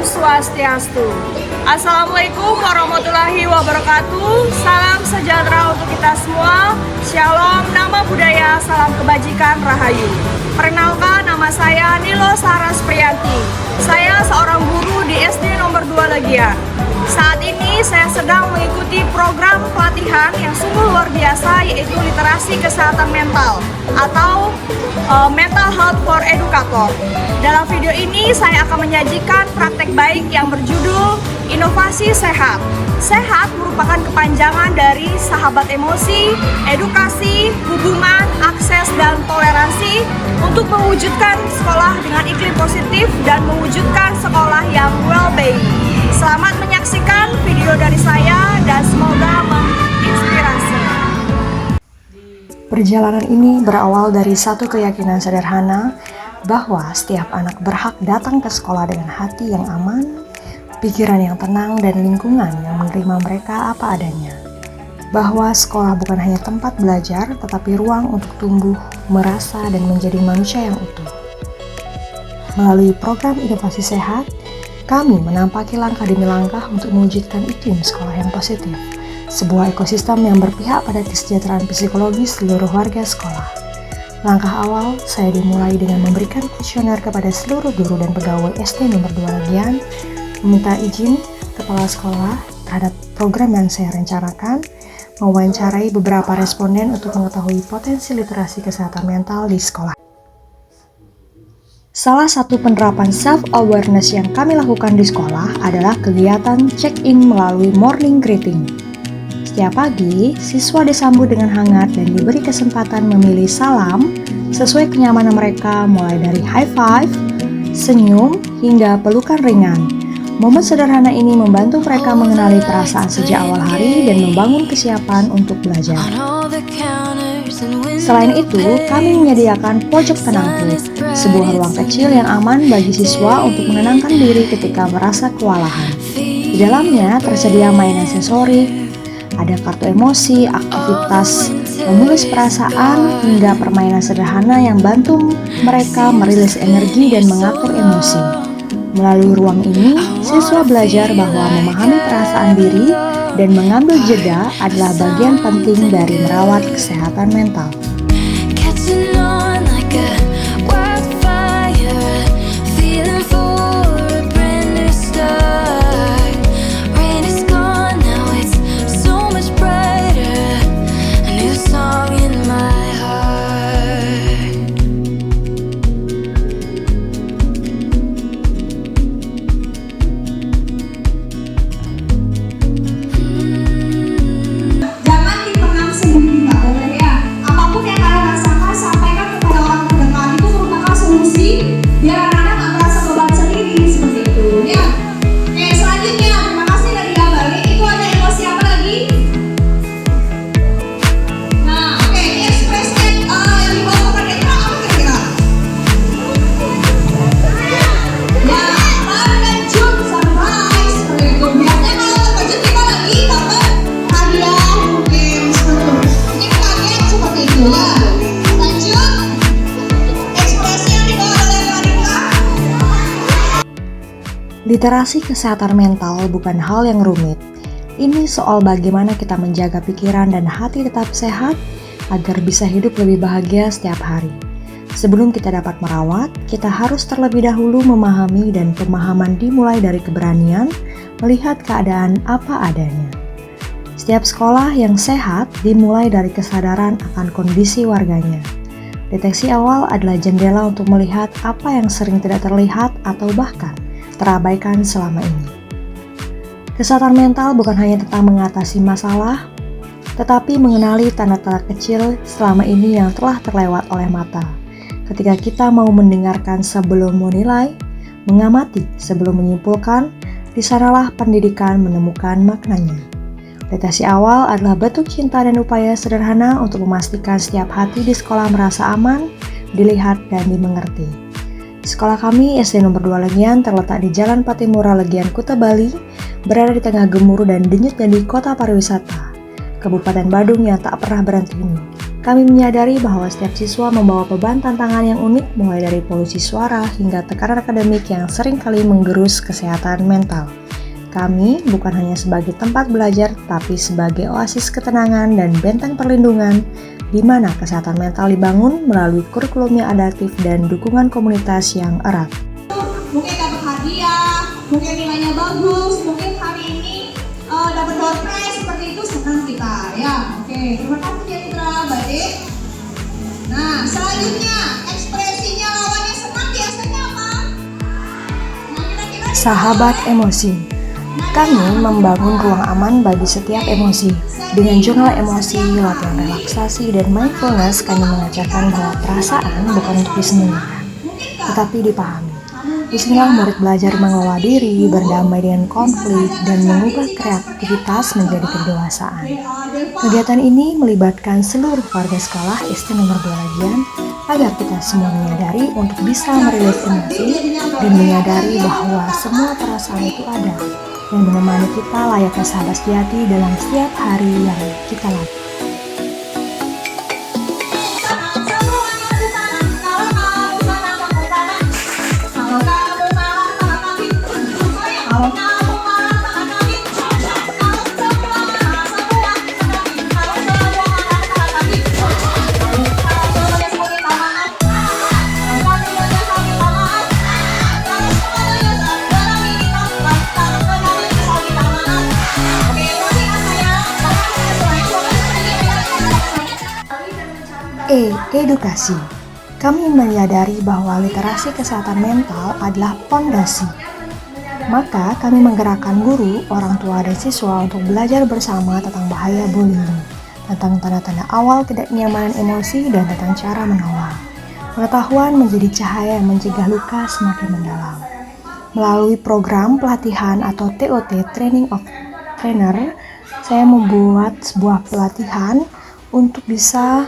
Om Swastiastu. Assalamualaikum warahmatullahi wabarakatuh. Salam sejahtera untuk kita semua. Shalom, nama budaya, salam kebajikan, rahayu. Perkenalkan, nama saya Nilo Saras Priyanti. Saya seorang guru di SD nomor 2 Legian. Saat ini saya sedang mengikuti program pelatihan yang sungguh luar biasa, yaitu literasi kesehatan mental atau Mental Health for Educator. Dalam video ini saya akan menyajikan praktek baik yang berjudul Inovasi Sehat. Sehat merupakan kepanjangan dari sahabat emosi, edukasi, hubungan, akses, dan toleransi untuk mewujudkan sekolah dengan iklim positif dan mewujudkan sekolah yang well-being. Selamat menyaksikan video dari saya dan semoga menginspirasi. Perjalanan ini berawal dari satu keyakinan sederhana bahwa setiap anak berhak datang ke sekolah dengan hati yang aman, pikiran yang tenang, dan lingkungan yang menerima mereka apa adanya. Bahwa sekolah bukan hanya tempat belajar, tetapi ruang untuk tumbuh, merasa, dan menjadi manusia yang utuh. Melalui program Inovasi Sehat, kami menampaki langkah demi langkah untuk mewujudkan iklim sekolah yang positif, sebuah ekosistem yang berpihak pada kesejahteraan psikologis seluruh warga sekolah. Langkah awal, saya dimulai dengan memberikan kuesioner kepada seluruh guru dan pegawai SD nomor 2 Legian, meminta izin kepala sekolah terhadap program yang saya rencanakan, mewawancarai beberapa responden untuk mengetahui potensi literasi kesehatan mental di sekolah. Salah satu penerapan self-awareness yang kami lakukan di sekolah adalah kegiatan check-in melalui morning greeting. Setiap pagi, siswa disambut dengan hangat dan diberi kesempatan memilih salam sesuai kenyamanan mereka, mulai dari high five, senyum, hingga pelukan ringan. Momen sederhana ini membantu mereka mengenali perasaan sejak awal hari dan membangun kesiapan untuk belajar. Selain itu, kami menyediakan pojok tenangku, sebuah ruang kecil yang aman bagi siswa untuk menenangkan diri ketika merasa kewalahan. Di dalamnya tersedia mainan sensorik, ada kartu emosi, aktivitas menulis perasaan, hingga permainan sederhana yang bantu mereka merilis energi dan mengatur emosi. Melalui ruang ini, siswa belajar bahwa memahami perasaan diri dan mengambil jeda adalah bagian penting dari merawat kesehatan mental. Literasi kesehatan mental bukan hal yang rumit. Ini soal bagaimana kita menjaga pikiran dan hati tetap sehat agar bisa hidup lebih bahagia setiap hari. Sebelum kita dapat merawat, kita harus terlebih dahulu memahami, dan pemahaman dimulai dari keberanian melihat keadaan apa adanya. Setiap sekolah yang sehat dimulai dari kesadaran akan kondisi warganya. Deteksi awal adalah jendela untuk melihat apa yang sering tidak terlihat atau bahkan terabaikan selama ini. Kesehatan mental bukan hanya tentang mengatasi masalah, tetapi mengenali tanda-tanda kecil selama ini yang telah terlewat oleh mata. Ketika kita mau mendengarkan sebelum menilai, mengamati sebelum menyimpulkan, di sanalah pendidikan menemukan maknanya. Deteksi awal adalah bentuk cinta dan upaya sederhana untuk memastikan setiap hati di sekolah merasa aman, dilihat, dan dimengerti. Sekolah kami, SD nomor 2 Legian, terletak di Jalan Patimura Legian, Kuta Bali, berada di tengah gemuruh dan denyut nadi kota pariwisata, Kabupaten Badung yang tak pernah berhenti ini. Kami menyadari bahwa setiap siswa membawa beban tantangan yang unik, mulai dari polusi suara hingga tekanan akademik yang seringkali menggerus kesehatan mental. Kami bukan hanya sebagai tempat belajar, tapi sebagai oasis ketenangan dan benteng perlindungan, di mana kesehatan mental dibangun melalui kurikulum yang adaptif dan dukungan komunitas yang erat. Mungkin dapat hadiah, mungkin nilainya bagus, mungkin hari ini dapat door prize, seperti itu senang kita ya. Oke, terima kasih ya Indra, baik. Nah, selanjutnya ekspresinya lawannya senang biasanya apa? Nah, kira-kira Sahabat emosi. Kami membangun ruang aman bagi setiap emosi. Dengan jurnal emosi, latihan relaksasi, dan mindfulness, kami mengajarkan bahwa perasaan bukan untuk disembunyikan, tetapi dipahami. Disinilah murid belajar mengelola diri, berdamai dengan konflik, dan mengubah kreativitas menjadi kedewasaan. Kegiatan ini melibatkan seluruh warga sekolah SD nomor 2 Lagian, agar kita semua menyadari untuk bisa merilis emosi dan menyadari bahwa semua perasaan itu ada dan menemani kita layaknya sahabat sejati dalam setiap hari yang kita lalui. Edukasi. Kami menyadari bahwa literasi kesehatan mental adalah pondasi. Maka kami menggerakkan guru, orang tua, dan siswa untuk belajar bersama tentang bahaya bullying, tentang tanda-tanda awal tidak nyamanan emosi, dan tentang cara menolong. Pengetahuan menjadi cahaya yang mencegah luka semakin mendalam. Melalui program pelatihan atau TOT, Training of Trainer, saya membuat sebuah pelatihan untuk bisa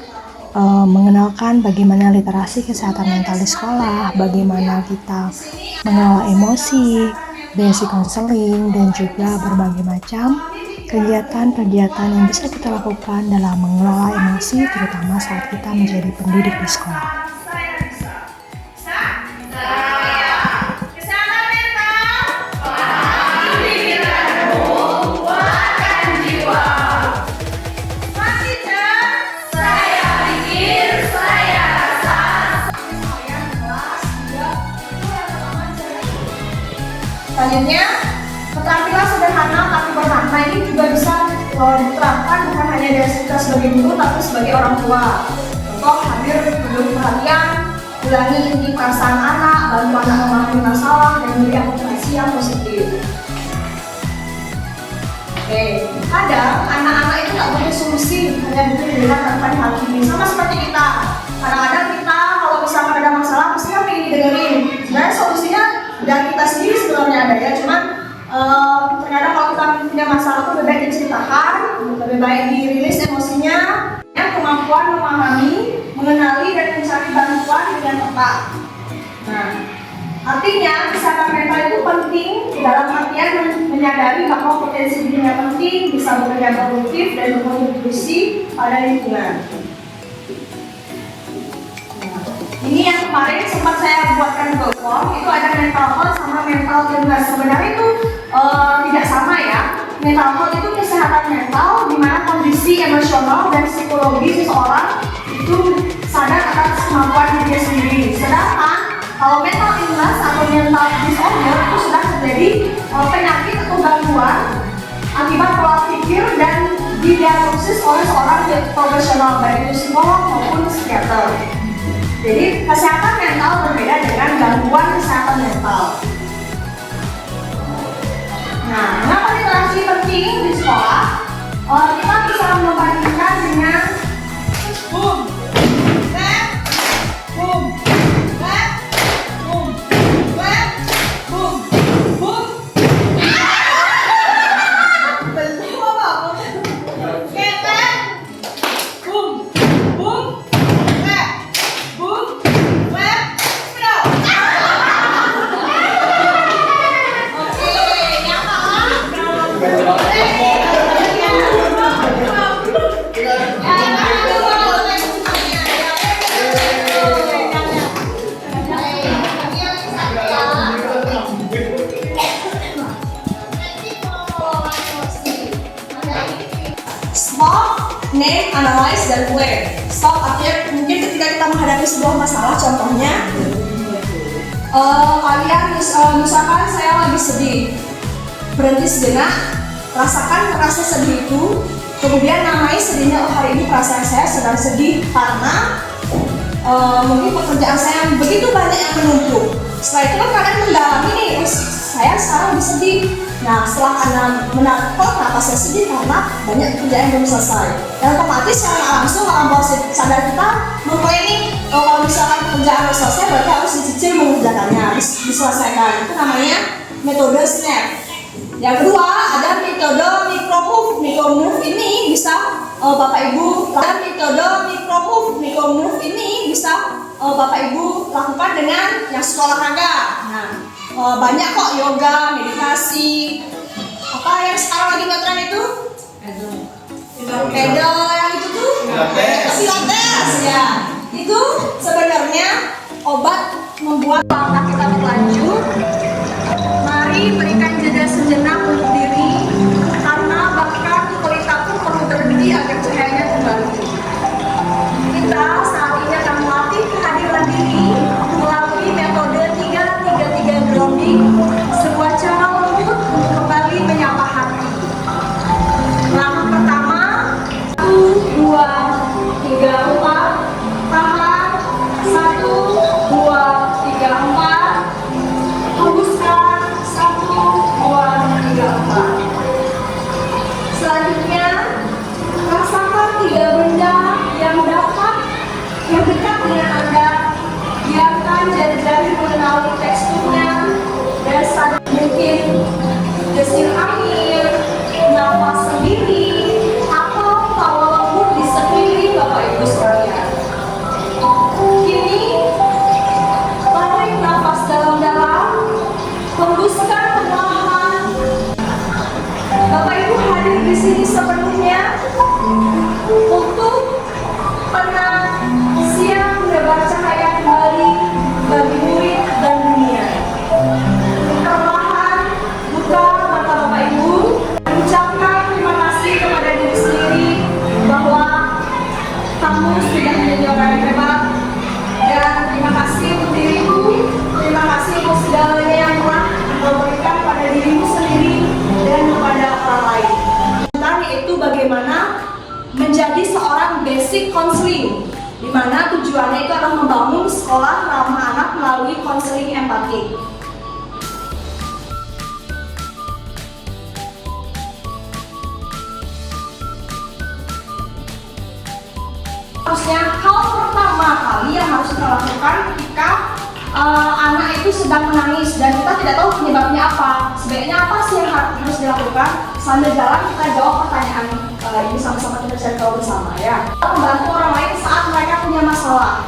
mengenalkan bagaimana literasi kesehatan mental di sekolah, bagaimana kita mengelola emosi, basic counseling, dan juga berbagai macam kegiatan-kegiatan yang bisa kita lakukan dalam mengelola emosi, terutama saat kita menjadi pendidik di sekolah. Selanjutnya, keterampilan sederhana tapi bermakna ini juga bisa diterapkan bukan hanya dari kita sebagai guru, tapi sebagai orang tua. Contoh, hadir memberi perhatian, ulangi inti perasaan anak, bantu anak memahami masalah, dan beri motivasi yang positif. Oke, kadang anak-anak itu nggak butuh solusi, hanya butuh dilihat tanpa dihakimi. Sama seperti kita, kadang-kadang kita kalau misalkan ada masalah, pasti kan pengen didengerin. Sebenarnya solusinya dan kita sendiri sebenarnya ada ya, cuman ternyata kalau kita punya masalah itu lebih baik diceritakan, lebih baik dirilis emosinya, ya, kemampuan memahami, mengenali dan mencari bantuan dengan tepat. Nah, artinya kesehatan mental itu penting dalam artian menyadari bahwa potensi dirinya penting, bisa bekerja produktif dan berkontribusi pada lingkungan. Ini yang kemarin sempat saya buatkan Google Form, itu ada mental health sama mental illness. Sebenarnya itu tidak sama ya. Mental health itu kesehatan mental, di mana kondisi emosional dan psikologi seseorang itu sadar atas kemampuan dirinya sendiri. Sedangkan kalau mental illness atau mental disorder itu sudah terjadi penyakit atau gangguan akibat pola pikir dan didiagnosis oleh seorang profesional, baik itu psikolog maupun psikiater. Jadi kesehatan mental berbeda dengan gangguan kesehatan mental. Nah, mengapa literasi penting di sekolah? Kita bisa membandingkan dengan boom, clap, boom, clap, boom, clap, boom, boom. Belum apa? Clap, boom, boom. Stop, name, analyze, dan plan. Stop artinya mungkin ketika kita menghadapi sebuah masalah, contohnya kalian misalkan saya lagi sedih, berhenti sejenak, rasakan rasa sedih itu, kemudian namai sedihnya. Oh, hari ini perasaan saya sedang sedih karena mungkin pekerjaan saya yang begitu banyak yang menumpuk. Setelah itu kan kalian mendalami nih, saya sekarang lebih sedih. Nah, setelah Anda menangkap kenapa saya sedih, karena banyak pekerjaan yang belum selesai. Dan otomatis secara langsung alam bawah sadar kita memplanning, kalau misalkan pekerjaan belum selesai, berarti harus dicicil mengerjakannya, harus diselesaikan. Itu namanya metode SNAP. Yang kedua, ada metode micro-move. Micro-move ini bisa Bapak Ibu, Bapak Ibu lakukan dengan yang sekolah olahraga. Nah, banyak kok yoga, meditasi, apa yang sekarang lagi ngetren itu? Pedal yang itu tuh? Pilates ya. Itu sebenarnya obat membuat langkah kita berlanjut. Mari berikan jeda sejenak untuk diri, karena bahkan pelita pun perlu berhenti agar cahayanya kembali. Kita saat ini akan melatih kehadiran diri melalui metode 3-3-3 grounding, sebuah cara lembut untuk kembali menyapa hati. Langkah pertama, 1, 2, 3, 4, tahan, 1, 2, 3, 4, hembuskan, 1, 2, 3, 4. Selanjutnya, rasakan 3 benda yang dekat dengan Anda. Biarkan jari-jari mengenali teksturnya dan sadar mungkin desir angin, nafas sendiri, atau tawa lembut di sekeliling Bapak Ibu sekalian. Kini, tarik nafas dalam-dalam, hembuskan perlahan. Bapak Ibu hadir di sini sepenuhnya untuk tenang, siap menebar cahaya kembali bagi murid dan dunia. Perlahan buka mata Bapak Ibu, ucapkan terima kasih kepada diri sendiri bahwa kamu sudah menjadi orang yang hebat, dan terima kasih untuk dirimu, terima kasih untuk segalanya yang telah kau berikan pada dirimu sendiri dan kepada orang lain. Yaitu bagaimana menjadi seorang basic counseling, di mana tujuannya itu adalah membangun sekolah ramah anak melalui konseling empatik. Harusnya hal pertama kali yang harus kita lakukan ketika anak itu sedang menangis dan kita tidak tahu penyebabnya apa, sebaiknya apa sih yang harus dilakukan. Sambil jalan kita jawab pertanyaan ini sama-sama, kita cari tahu bersama ya. Kita membantu orang lain saat mereka punya masalah,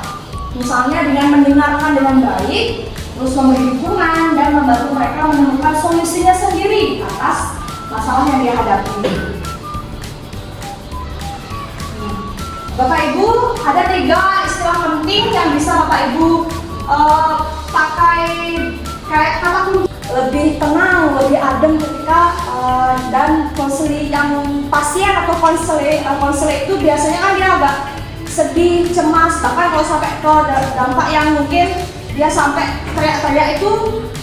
misalnya dengan mendengarkan dengan baik, terus memberi dukungan dan membantu mereka menemukan solusinya sendiri atas masalah yang dia hadapi. Bapak Ibu, ada 3 istilah penting yang bisa Bapak Ibu pakai kayak kata kunci. Lebih tenang, lebih adem ketika dan konseling yang pasien atau konselor itu biasanya kan dia agak sedih, cemas, bahkan kalau sampai ke dampak yang mungkin dia sampai teriak-teriak, itu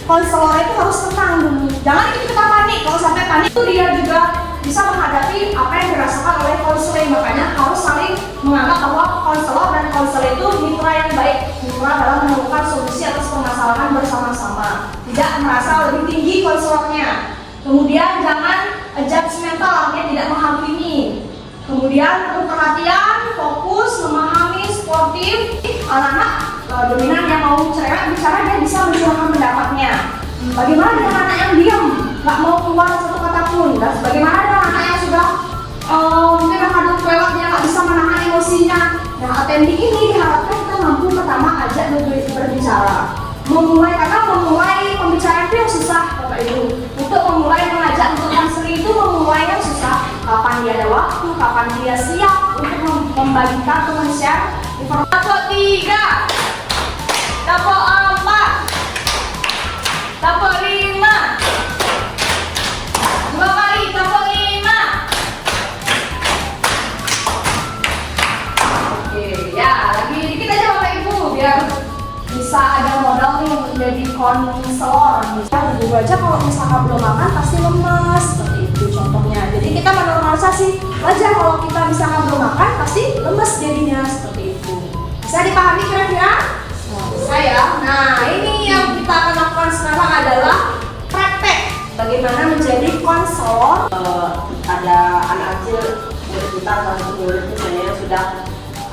konselor itu harus tenang dulu. Jangan kita panik. Kalau sampai panik itu dia juga bisa menghadapi apa yang dirasakan oleh konselor. Makanya harus saling menganggap bahwa konselor dan konselor itu mitra yang baik, mitra dalam menemukan solusi atas permasalahan bersama-sama. Tidak merasa lebih tinggi konselornya. Kemudian jangan judgmental, artinya tidak menghakimi. Kemudian penuh perhatian, fokus, memahami, sportif. Anak-anak dominan yang mau cerewet bicara, dia bisa mencurahkan pendapatnya. Bagaimana dengan anak yang diam, nggak mau keluar satu kata pun? Dan bagaimana dengan anak yang sudah mungkin menghadap kelewat, dia nggak bisa menahan emosinya? Nah, attending ini diharapkan kita mampu pertama ajak berbicara. Karena memulai pembicaraan itu yang susah, Bapak Ibu. Untuk memulai mengajak untuk konseling itu memulai yang susah. Kapan dia ada waktu, kapan dia siap untuk membagikan atau men-share informasi. Dapur 3, dapur 4, dapur 5, 2 kali, dapur 5, menjadi konselor. Misalnya ibu aja kalau misalkan belum makan pasti lemas, seperti itu contohnya. Jadi kita menormalisasi wajar kalau kita misalkan belum makan pasti lemas jadinya, seperti itu. Bisa dipahami kira-kira? Bisa ya. Nah, ini yang kita akan lakukan sekarang adalah praktek bagaimana menjadi konselor. Ada anak kecil murid kita atau murid misalnya yang sudah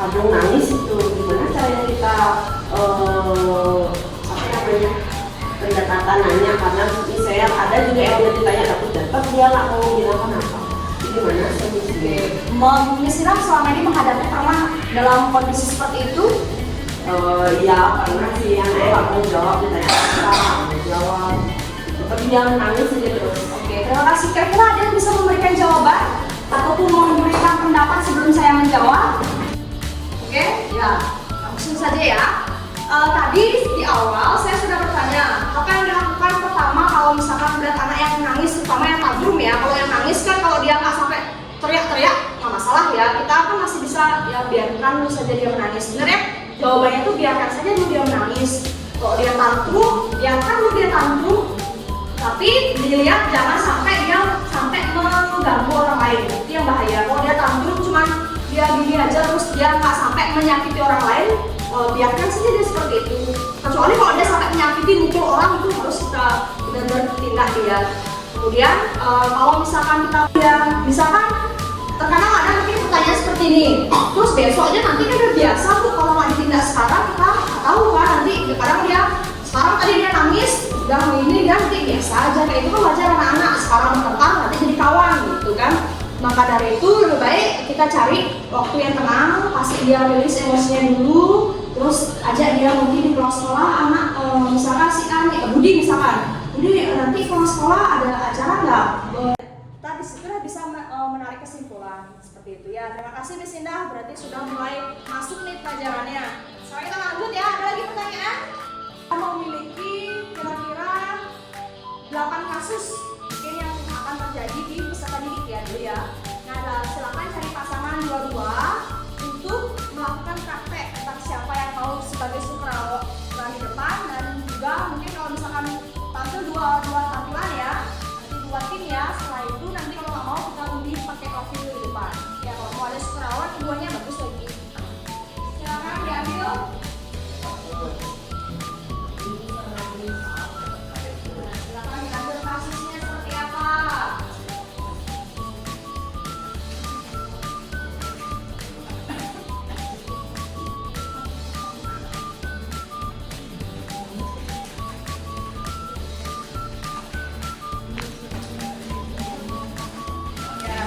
kadung nangis, itu gimana caranya kita pendekatan nanya, karena saya ada juga yang udah ditanya dapat dia nggak mau bilang kenapa, gimana solusinya? Miss Ina selama ini menghadapi pernah dalam kondisi seperti itu? Ya karena si anaknya nggak mau jawab, ditanya apa nggak mau jawab, tapi dia nangis aja terus. Oke, terima kasih. Kira-kira ada yang bisa memberikan jawaban ataupun mau memberikan pendapat sebelum saya menjawab? Oke, ya langsung saja ya. Tadi di awal saya sudah bertanya, apa yang dilakukan pertama kalau misalkan melihat anak yang menangis, terutama yang tantrum ya. Kalau yang nangis kan kalau dia nggak sampai teriak-teriak nggak masalah ya, kita kan masih bisa ya biarkan dulu saja dia menangis. Sebenarnya jawabannya tuh biarkan saja dulu dia menangis. Kalau dia tantrum, biarkan dulu dia tantrum. Tapi dilihat jangan sampai dia mengganggu orang lain, itu yang bahaya. Kalau dia tantrum cuman dia gini aja terus dia nggak sampai menyakiti orang lain, biarkan saja dia seperti itu. Kecuali kalau dia sampai menyakiti mukul orang, itu harus kita benar-benar tindak dia. Kemudian kalau misalkan kita misalkan terkadang ada mungkin pertanyaan seperti ini, terus besoknya nanti kan udah biasa tuh kalau nggak ditindak sekarang kita nggak tahu kan nanti kadang dia sekarang tadi dia nangis udah ini dia nanti biasa aja, kayak itu kan wajar anak-anak sekarang bertengkar nanti jadi kawan gitu kan. Maka dari itu lebih baik kita cari waktu yang tenang, kasih dia rilis emosinya dulu, terus ajak dia mungkin di kelas sekolah anak misalkan si Budi misalkan, Budi nanti kalau sekolah ada acara nggak? Kita disitu bisa menarik kesimpulan seperti itu ya. Terima kasih Miss Indah, berarti sudah mulai masuk nih pelajarannya. Sekarang kita lanjut ya. Ada lagi pertanyaan? Kita memiliki kira-kira 8 kasus mungkin yang akan terjadi di peserta didik ya dulu ya. Nah, silakan cari pasangan dua-dua untuk melakukan praktek tentang siapa yang mau sebagai sukarelawan di depan, dan juga mungkin kalau misalkan tampil dua tampilan ya, nanti 2 tim ya. Setelah itu nanti kalau nggak mau kita undi pakai profil di depan. Ya kalau mau ada sukarelawan keduanya bagus lagi. Silakan diambil. Silakan diambil kasusnya seperti apa.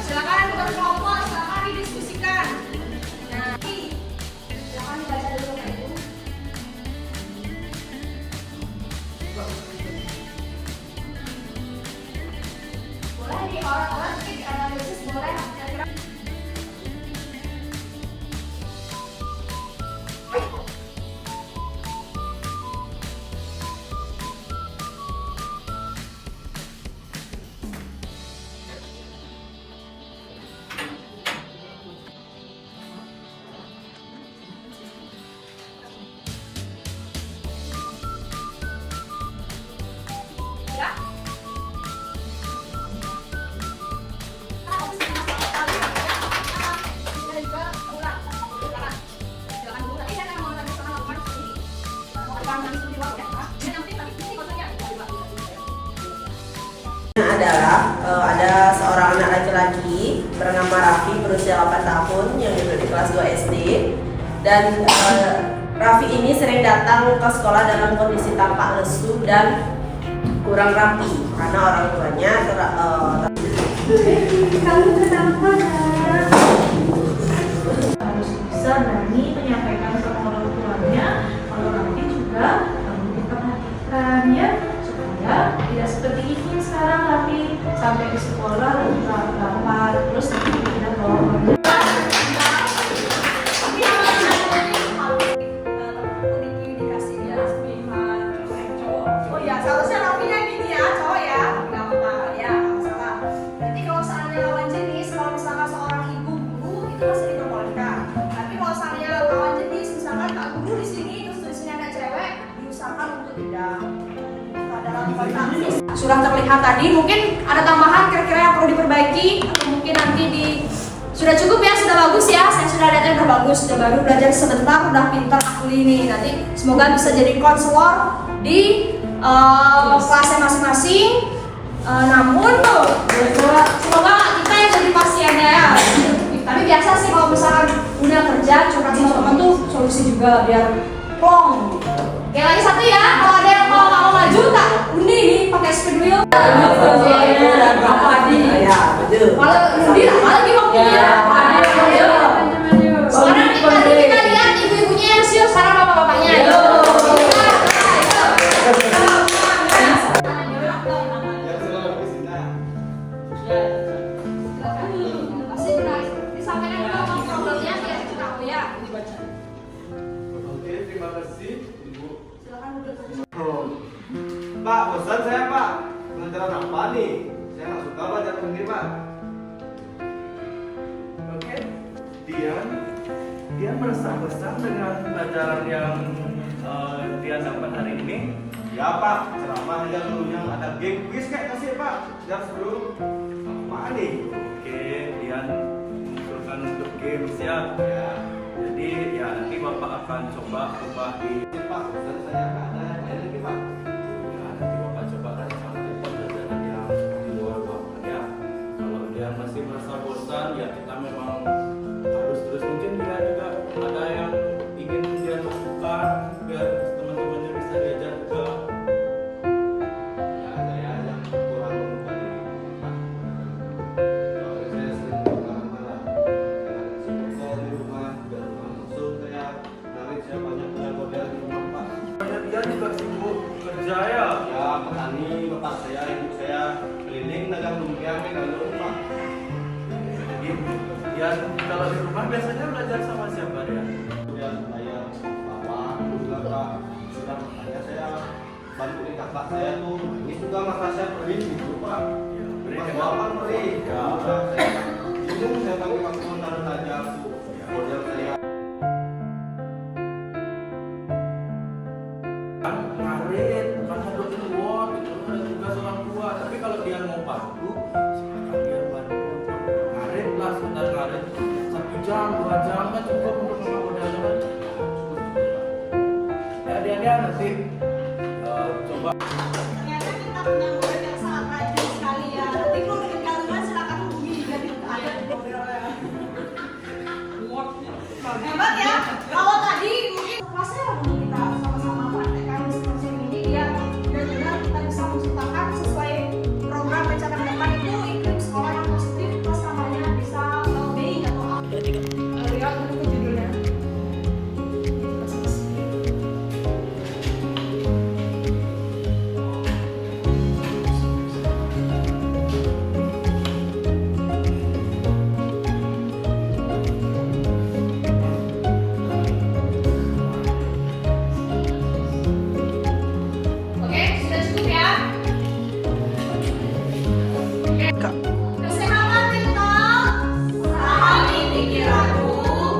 Silakan berkelompok, silakan didiskusikan. Nah, silakan dibaca dulu Kak Ibu. Boleh diorang-orang mungkin dianalisis, boleh kira-kira. Ya. Adalah ada seorang anak laki-laki bernama Raffi berusia 8 tahun yang duduk di kelas 2 SD, dan Raffi ini sering datang ke sekolah dalam kondisi tampak lesu dan kurang rapi karena orang tuanya harus bisa berani menyampaikan ke orang tuanya kalau nanti juga perlu diperhatikan ya, supaya tidak seperti ini sekarang, tapi sampai di sekolah lalu lapar terus tidak bawa Oh ya, seharusnya rapinya gini ya, cowok ya, nggak apa-apa ya, nggak masalah. Jadi kalau seandainya lawan jenis, kalau misalkan seorang ibu guru itu masih diperbolehkan. Tapi kalau sudah terlihat tadi, mungkin ada tambahan kira-kira yang perlu diperbaiki atau mungkin nanti sudah cukup ya, sudah bagus ya, saya sudah lihat udah bagus, sudah baru belajar sebentar, udah pintar ahli nih, nanti semoga bisa jadi konselor di kelasnya masing-masing. Namun semoga kita yang jadi pasiennya ya. Tapi biasa sih kalau misalkan udah kerja curhat sama teman tuh solusi juga biar plong. Oke, lagi satu ya, kalau ada yang mau maju tak undi nih pakai spin wheel. Berapa di? Ya, betul. Kalau undi lagi waktunya. Sekarang kita lihat ibu-ibunya yang siap, sekarang bapak-bapaknya. Ayo. Pak, bosan saya Pak. Pelajaran apa nih? Saya nggak suka belajar ini Pak. Oke, dia merasa bosan dengan pelajaran yang dia dapat hari ini. Ya Pak, ceramah yang dulunya ada game quiz kayak kasih Pak. Jam sebelum apa nih? Oke, dia mengusulkan untuk game siap. Ya. Jadi ya nanti Bapak akan coba ubah di Pak. Bosan saya nggak ada yang lain lagi Pak. Nanti Bapak coba cari sama pelajaran yang luar Bapak ya. Kalau dia masih merasa bosan ya kita memang harus terus, mungkin dia juga ada yang ingin dia lakukan biar teman-temannya bisa diajar juga. Ya saya yang kurang membuka diri Pak. Kalau saya sering marah-marah dengan psikolog di rumah dan langsung saya narik saya banyak model di rumah Pak. Dia juga sibuk kerja ya. Ya petani, bapak saya, ibu saya keliling dagang lumpia kalau rumah. Jadi dia kalau di rumah biasanya belajar sama siapa dia? Dia saya bawa juga Pak. Sudah makanya saya bantuin kakak saya tuh. Ini juga maka saya beri gitu Pak. Mas bapak beri. Ya saya bingung saya pakai waktu sementara saja model saya. Ngarit, bukan duduk di luar, itu ada tugas orang tua. Tapi kalau dia mau bantu, silakan dia bantu. Ngarit lah, sebentar ngarit 1 jam, 2 jam kan cukup untuk modalnya. Ya dia nanti coba. Ternyata kita punya murid yang sangat rajin sekali ya. Nanti kalau dengan kalian silakan hubungi jadi ada di ngobrolnya. Hebat ya. Kalau tadi mungkin kelasnya untuk kita sama-sama praktekkan seperti ini ya. Benar-benar kita bisa menciptakan sesuai program rencana ke depan itu iklim sekolah yang positif, terus namanya bisa well-being atau apa. Lihat dulu judulnya. Oke, sudah cukup ya. Kesehatan mental, sahami pikiranmu,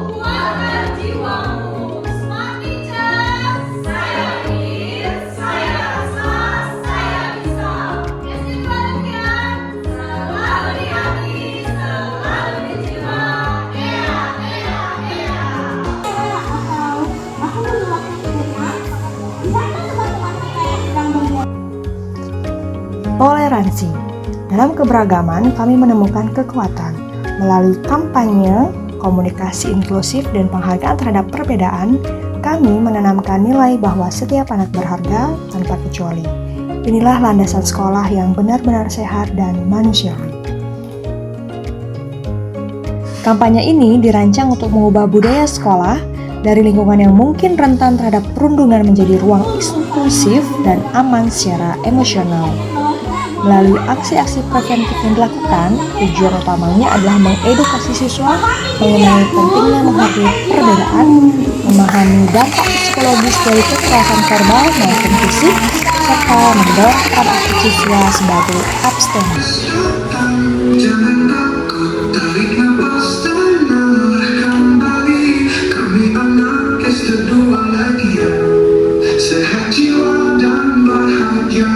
kuatkan jiwamu. Smart teacher, saya yakin, saya rasa, saya bisa. SD Balikkan, selalu di hati, selalu di jiwa. Ea, ea, ea. Toleransi. Dalam keberagaman, kami menemukan kekuatan. Melalui kampanye, komunikasi inklusif, dan penghargaan terhadap perbedaan, kami menanamkan nilai bahwa setiap anak berharga tanpa kecuali. Inilah landasan sekolah yang benar-benar sehat dan manusiawi. Kampanye ini dirancang untuk mengubah budaya sekolah dari lingkungan yang mungkin rentan terhadap perundungan menjadi ruang inklusif dan aman secara emosional. Melalui aksi-aksi preventif yang dilakukan, tujuan utamanya adalah mengedukasi siswa mengenai pentingnya menghargai perbedaan, memahami dampak psikologis dari kekerasan verbal maupun fisik, serta mendorong peran aktif siswa sebagai abstain. Jangan takut, tarik nafas dan melangkah kembali. Kami anak SD 2 lagi ya, sehat jiwa dan bahagia.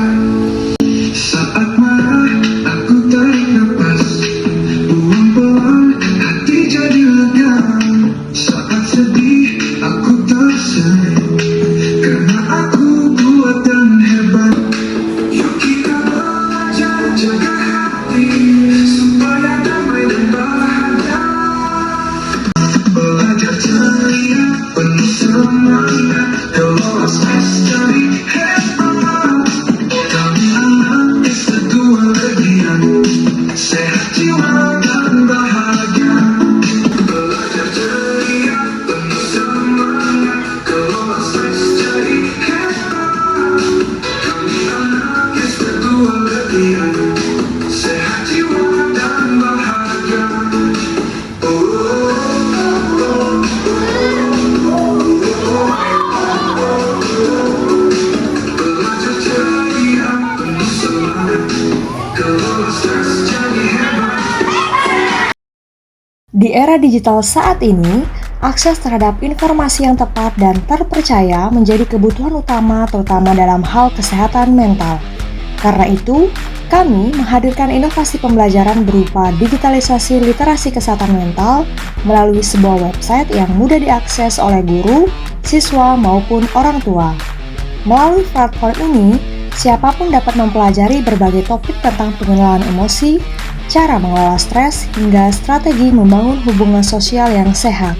era digital saat ini, akses terhadap informasi yang tepat dan terpercaya menjadi kebutuhan utama terutama dalam hal kesehatan mental. Karena itu, kami menghadirkan inovasi pembelajaran berupa digitalisasi literasi kesehatan mental melalui sebuah website yang mudah diakses oleh guru, siswa, maupun orang tua. Melalui platform ini, siapapun dapat mempelajari berbagai topik tentang pengenalan emosi, cara mengelola stres, hingga strategi membangun hubungan sosial yang sehat.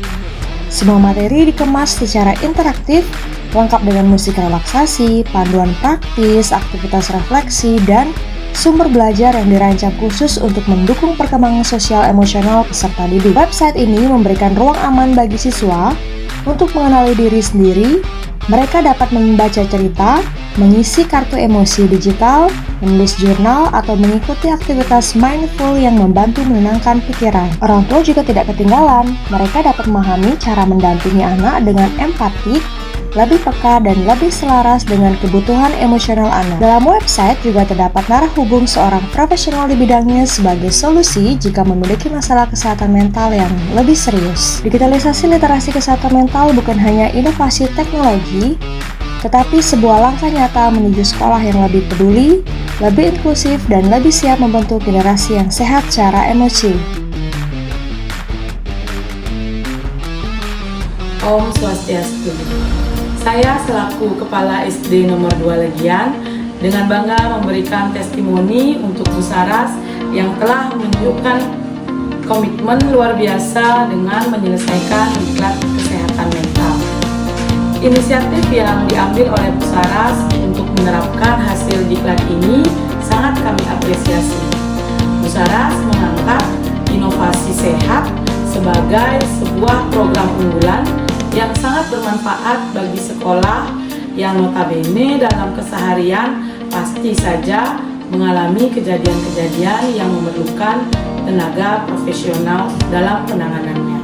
Semua materi dikemas secara interaktif, lengkap dengan musik relaksasi, panduan praktis, aktivitas refleksi, dan sumber belajar yang dirancang khusus untuk mendukung perkembangan sosial emosional peserta didik. Website ini memberikan ruang aman bagi siswa untuk mengenali diri sendiri. Mereka dapat membaca cerita, mengisi kartu emosi digital, menulis jurnal, atau mengikuti aktivitas mindful yang membantu menenangkan pikiran. Orang tua juga tidak ketinggalan. Mereka dapat memahami cara mendampingi anak dengan empatik, lebih peka, dan lebih selaras dengan kebutuhan emosional anak. Dalam website juga terdapat narah hubung seorang profesional di bidangnya sebagai solusi jika memiliki masalah kesehatan mental yang lebih serius. Digitalisasi literasi kesehatan mental bukan hanya inovasi teknologi, tetapi sebuah langkah nyata menuju sekolah yang lebih peduli, lebih inklusif, dan lebih siap membentuk generasi yang sehat secara emosi. Om Swastiastu. Saya selaku Kepala SD nomor 2 Legian dengan bangga memberikan testimoni untuk Bu Saras yang telah menunjukkan komitmen luar biasa dengan menyelesaikan diklat kesehatan mental. Inisiatif yang diambil oleh Bu Saras untuk menerapkan hasil diklat ini sangat kami apresiasi. Bu Saras mengangkat inovasi sehat sebagai sebuah program unggulan yang sangat bermanfaat bagi sekolah yang notabene dalam keseharian pasti saja mengalami kejadian-kejadian yang memerlukan tenaga profesional dalam penanganannya.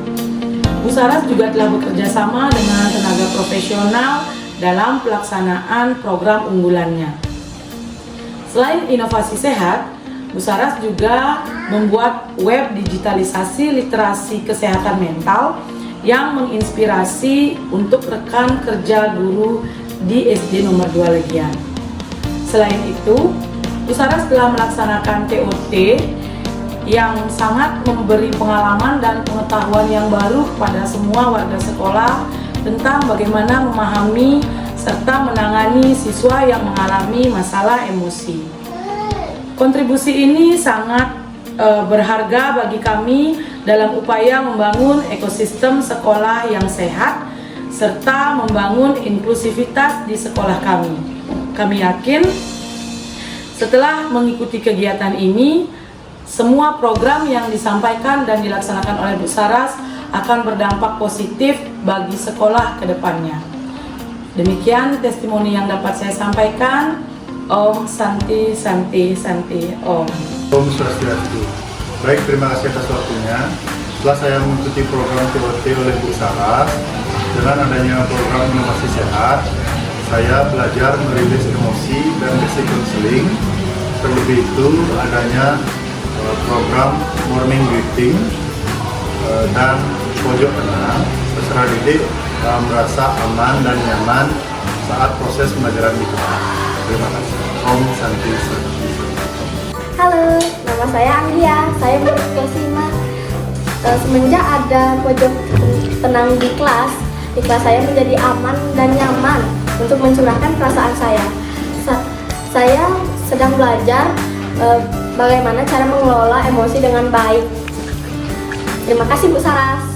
Bu Saras juga telah bekerja sama dengan tenaga profesional dalam pelaksanaan program unggulannya. Selain inovasi sehat, Bu Saras juga membuat web digitalisasi literasi kesehatan mental yang menginspirasi untuk rekan kerja guru di SD nomor 2 Legian. Selain itu, Bu Saras telah melaksanakan TOT yang sangat memberi pengalaman dan pengetahuan yang baru kepada semua warga sekolah tentang bagaimana memahami serta menangani siswa yang mengalami masalah emosi. Kontribusi ini sangat berharga bagi kami dalam upaya membangun ekosistem sekolah yang sehat serta membangun inklusivitas di sekolah kami. Kami yakin setelah mengikuti kegiatan ini, semua program yang disampaikan dan dilaksanakan oleh Bu Saras akan berdampak positif bagi sekolah ke depannya. Demikian testimoni yang dapat saya sampaikan. Om Santi Santi Santi Om. Om Swastiastu. Baik, terima kasih atas waktunya. Setelah saya mengikuti program TOT oleh Bu Saras, dengan adanya program inovasi sehat, saya belajar merilis emosi dan basic counseling. Terlebih itu adanya program morning greeting dan pojok tenang. Peserta didik merasa aman dan nyaman saat proses pembelajaran di kelas. Terima kasih. Om Santi Santi. Halo, nama saya Anggia. Saya murid kelas 5. Semenjak ada pojok tenang di kelas saya menjadi aman dan nyaman untuk mencurahkan perasaan saya. Saya sedang belajar bagaimana cara mengelola emosi dengan baik. Terima kasih Bu Saras.